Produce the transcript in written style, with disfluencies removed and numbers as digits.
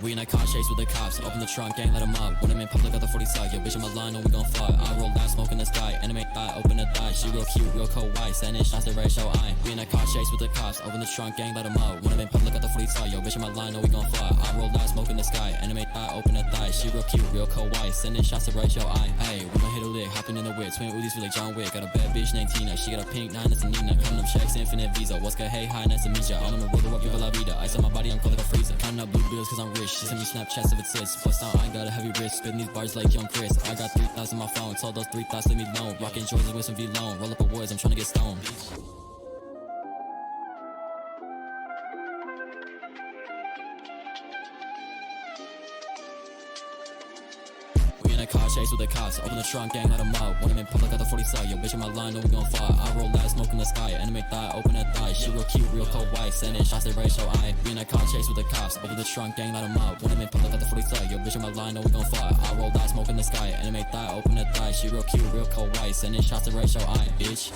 We in a car chase with the cops, open the trunk, gang, let 'em up. When I'm in public, got the 40 side, yo, bitch in my line, know we gon' fuck. I roll that smoke in the sky, anime thigh, open the thigh. She real cute, real cold white, sending shots to ratio I. We in a car chase with the cops, open the trunk, gang, let 'em up. When I'm in public, got the 40 side, yo, bitch in my line, know we gon' fuck. I roll that smoke in the sky, anime thigh, open the thigh. She real cute, real cold white, sending shots to ratio I. Hey, we gon' hit a lick, hopping in the whip, twin Udis feel like John Wick. Got a bad bitch named Tina, she got a pink 9, that's a Nina. Counting up checks, infinite visa. What's good, hey, hi, nice to meet ya. All in the roller up, viva la vida. Ice on my body, I'm cold like a freezer. Counting up blue bills cause I'm rich. She send me Snapchats of its sis. Plus now I ain't got a heavy wrist. Spitting these bars like young Chris. I got 3 thoughts on my phone. Told those 3 thoughts leave me alone. Rockin' Jordans with some V-Lone. Roll up a woods, I'm tryna get stoned. We in a car chase with the cops, open the trunk, gang, let 'em up. When I'm in public, got the 40 side, yo, bitch in my line, know we gon' fly. I roll that smoke in the sky, anime thigh, open that thigh. She real cute, real cold white, sending shots to ratio I. We in a car chase with the cops, open the trunk, gang, let 'em up. When I'm in public, got the 40 side, yo, bitch in my line, know we gon' fly. I roll that smoke in the sky, anime thigh, open that thigh. She real cute, real cold white, sending shots to ratio I, bitch.